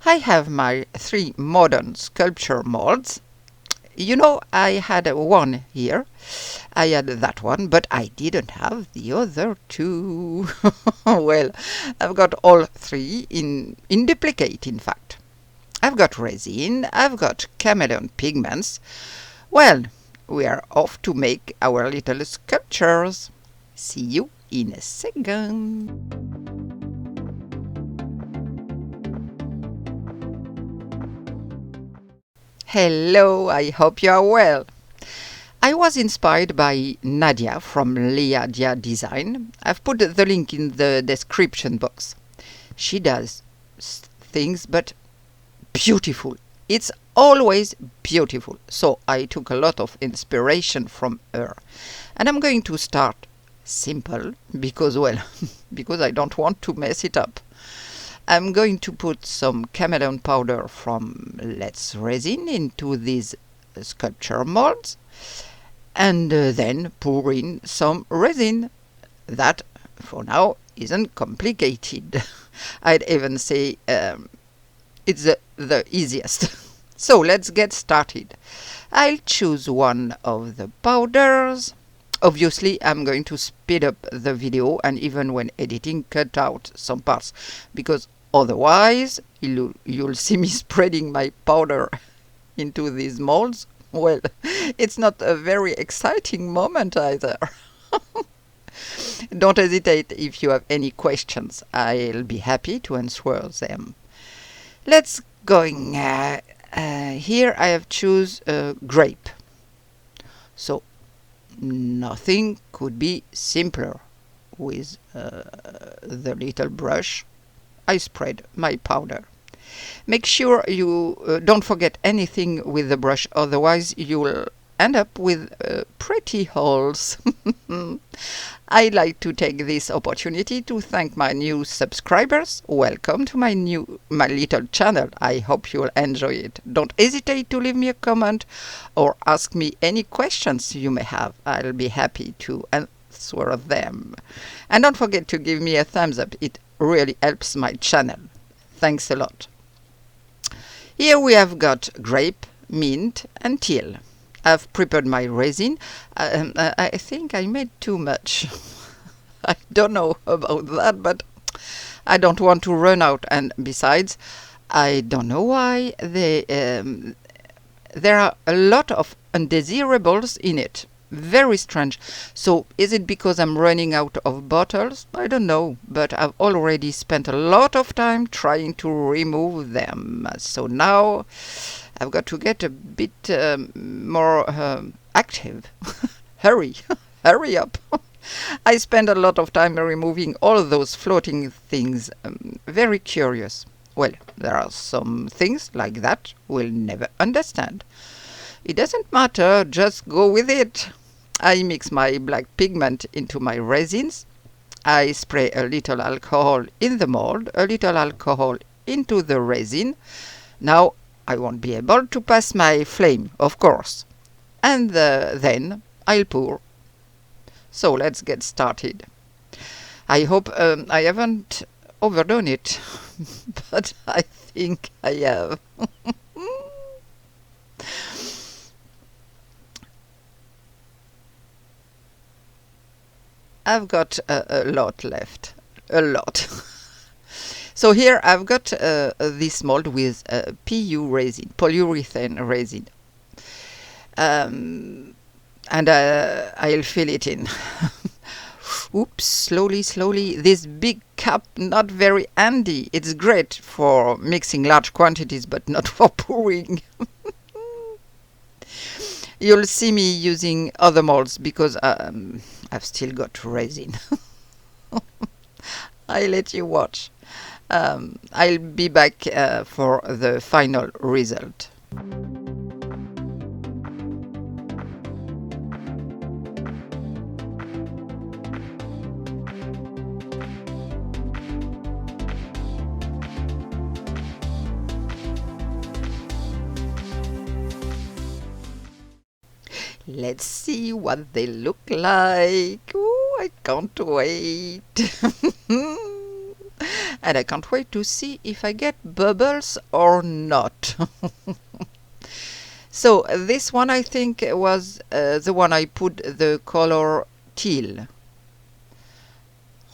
I have my 3 modern sculpture molds. You know, I had one here. I had that one, but I didn't have the other 2. Well, I've got all 3 in duplicate, in fact. I've got resin, I've got chameleon pigments. Well, we are off to make our little sculptures. See you in a second. Hello, I hope you are well. I was inspired by Nadia from Leadia Design. I've put the link in the description box. She does things, but beautiful. It's always beautiful. So I took a lot of inspiration from her. And I'm going to start simple because, well, because I don't want to mess it up. I'm going to put some chameleon powder from Let's Resin into these sculpture molds and then pour in some resin. That, for now, isn't complicated. I'd even say it's the easiest. So let's get started. I'll choose one of the powders. Obviously, I'm going to speed up the video and even when editing cut out some parts because otherwise you'll see me spreading my powder into these molds. Well, it's not a very exciting moment either. Don't hesitate if you have any questions. I'll be happy to answer them. Let's going. Here I have choose grape. So nothing could be simpler. With the little brush, I spread my powder. Make sure you don't forget anything with the brush, otherwise you'll end up with pretty holes. I like to take this opportunity to thank my new subscribers. Welcome to my little channel. I hope you'll enjoy it. Don't hesitate to leave me a comment or ask me any questions you may have. I'll be happy to answer them. And don't forget to give me a thumbs up. It really helps my channel. Thanks a lot. Here we have got grape, mint and teal. I've prepared my resin. I think I made too much. I don't know about that, but I don't want to run out. And besides, I don't know why there are a lot of undesirables in it. Very strange. So is it because I'm running out of bottles? I don't know, but I've already spent a lot of time trying to remove them. So now I've got to get a bit more active. Hurry, hurry up. I spend a lot of time removing all those floating things. Very curious. Well, there are some things like that we'll never understand. It doesn't matter, just go with it. I mix my black pigment into my resins. I spray a little alcohol in the mold, a little alcohol into the resin. Now I won't be able to pass my flame, of course. And then I'll pour. So let's get started. I hope I haven't overdone it, but I think I have. I've got a lot left. A lot. So here I've got this mold with PU resin, polyurethane resin. And I'll fill it in. Oops, slowly, slowly. This big cup, not very handy. It's great for mixing large quantities, but not for pouring. You'll see me using other molds because I've still got resin. I'll let you watch. I'll be back for the final result. Let's see what they look like. Ooh, I can't wait. and I can't wait to see if I get bubbles or not. So this one I think was the one I put the color teal.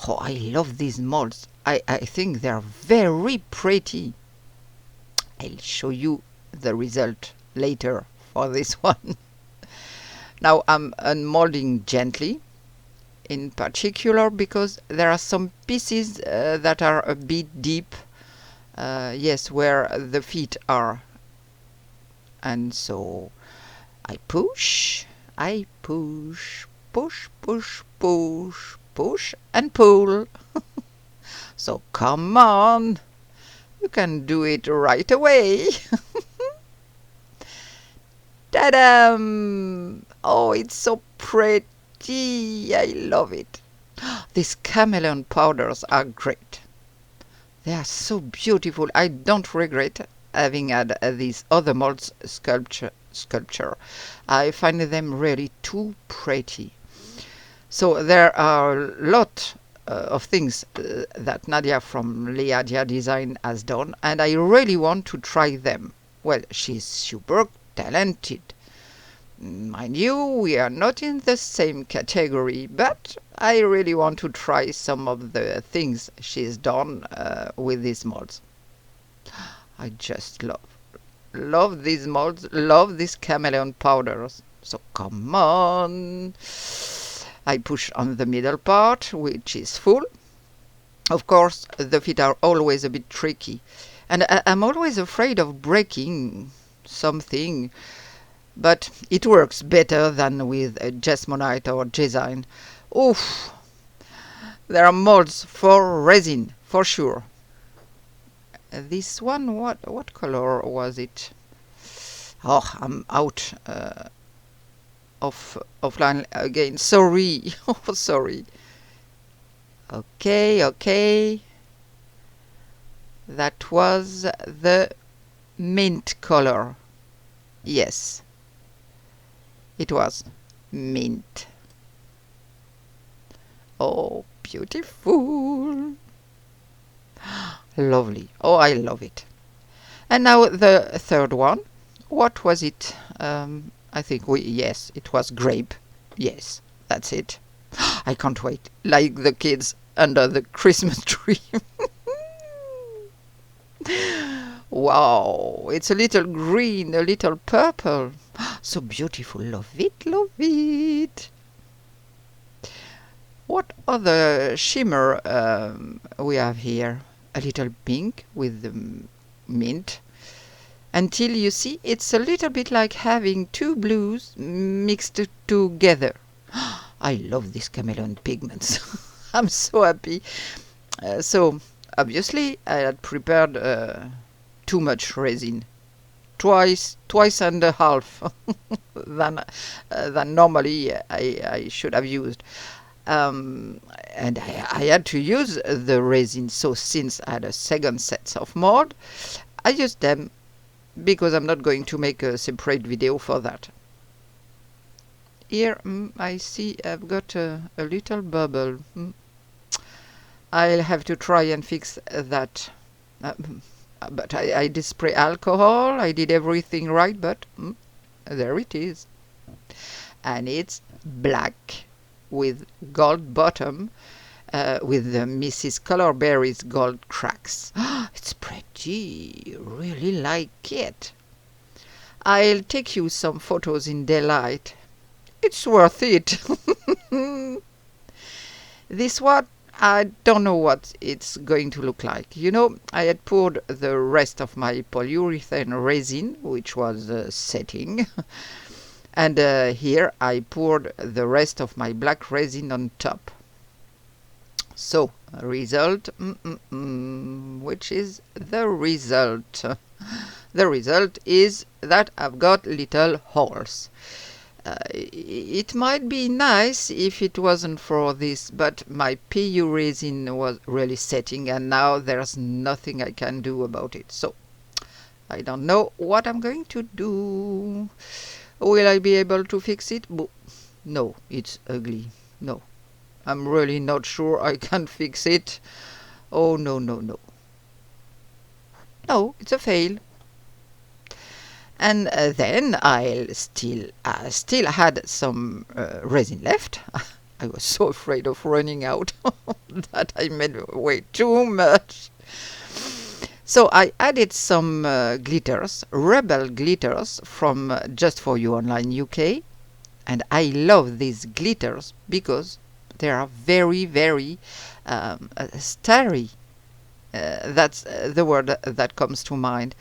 Oh, I love these molds. I think they're very pretty. I'll show you the result later for this one. Now I'm unmolding gently, in particular because there are some pieces that are a bit deep, yes, where the feet are. And so I push, push, push, push, and pull. So come on, you can do it right away. Ta-da! Oh, it's so pretty. I love it. These chameleon powders are great. They are so beautiful. I don't regret having had these other molds sculpture. I find them really too pretty. So there are a lot of things that Nadia from Leadia Design has done, and I really want to try them. Well, she's super talented. Mind you, we are not in the same category, but I really want to try some of the things she's done with these molds. I just love these molds, love these chameleon powders. So come on. I push on the middle part, which is full. Of course, the feet are always a bit tricky, and I'm always afraid of breaking something, but it works better than with Jasmonite or Design. Oof! There are molds for resin, for sure. This one, what color was it? Oh, I'm out of line again. Sorry. Oh, sorry. Okay. That was the mint color. Yes. It was mint. Oh, beautiful. Lovely. Oh, I love it. And now the third one. What was it? I think yes, it was grape. Yes, that's it. I can't wait. Like the kids under the Christmas tree. Wow, it's a little green, a little purple. So beautiful. Love it, love it. What other shimmer we have here? A little pink with the mint. Until you see, it's a little bit like having two blues mixed together. I love these chameleon pigments. I'm so happy. So, obviously, I had prepared too much resin. Twice and a half than normally I should have used. And I had to use the resin, so since I had a second set of mold, I used them because I'm not going to make a separate video for that. Here I see I've got a little bubble. I'll have to try and fix that. But I did spray alcohol, I did everything right, but there it is. And it's black with gold bottom, with the Mrs. Colorberry's gold cracks. It's pretty, really like it. I'll take you some photos in daylight. It's worth it. This one, I don't know what it's going to look like. You know, I had poured the rest of my polyurethane resin, which was setting. And here I poured the rest of my black resin on top. So, result, which is the result? The result is that I've got little holes. It might be nice if it wasn't for this, but my PU resin was really setting, and now there's nothing I can do about it. So, I don't know what I'm going to do. Will I be able to fix it? No, it's ugly. No, I'm really not sure I can fix it. Oh, no, no, no. No, it's a fail. And then I still had some resin left. I was so afraid of running out that I made way too much. So I added some glitters, Rebel glitters from Just For You Online UK. And I love these glitters because they are very, very starry. That's the word that comes to mind.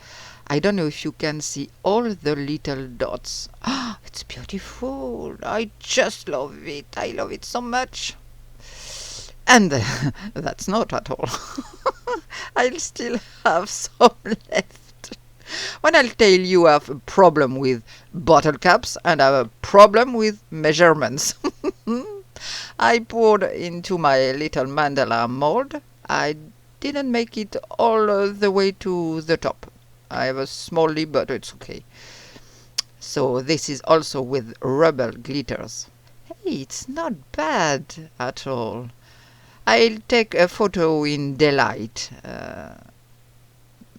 I don't know if you can see all the little dots. Ah, it's beautiful. I just love it. I love it so much. And that's not at all. I'll still have some left. When I'll tell you I have a problem with bottle caps and I have a problem with measurements. I poured into my little mandala mold. I didn't make it all the way to the top. I have a small lip, but it's okay. So this is also with rubber glitters. Hey, it's not bad at all. I'll take a photo in Delage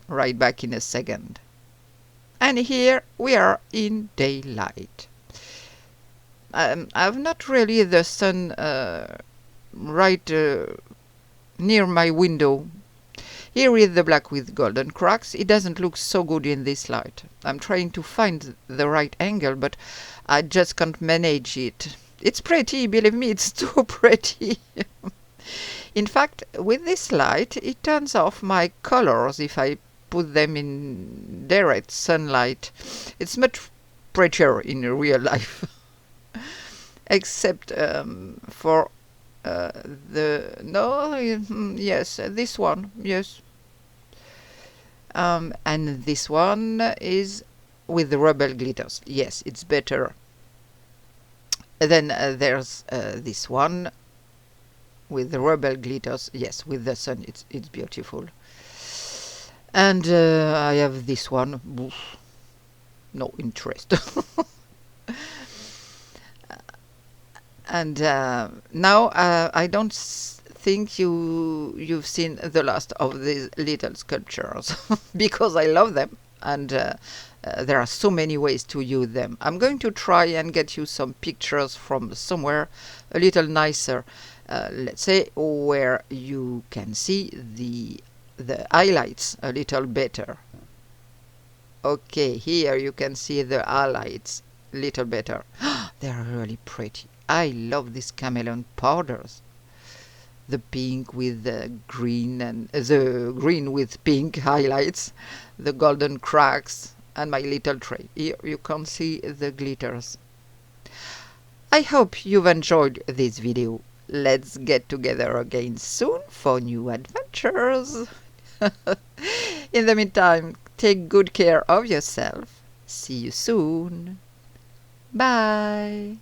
right back in a second. And here we are in daylight. I've not really the sun right near my window. Here is the black with golden cracks. It doesn't look so good in this light. I'm trying to find the right angle, but I just can't manage it. It's pretty, believe me, it's too pretty. In fact, with this light, it turns off my colors if I put them in direct sunlight. It's much prettier in real life. Except for yes, this one, yes. And this one is with the rubber glitters. Yes, it's better. Then there's this one with the rubber glitters. Yes, with the sun, it's beautiful. And I have this one. Oof, no interest. And now I don't think you've seen the last of these little sculptures because I love them, and there are so many ways to use them. I'm going to try and get you some pictures from somewhere a little nicer, let's say where you can see the highlights a little better. Okay, here you can see the highlights a little better. They're really pretty. I love these chameleon powders. The pink with the green and the green with pink highlights, the golden cracks, and my little tray. Here you can see the glitters. I hope you've enjoyed this video. Let's get together again soon for new adventures. In the meantime, take good care of yourself. See you soon. Bye.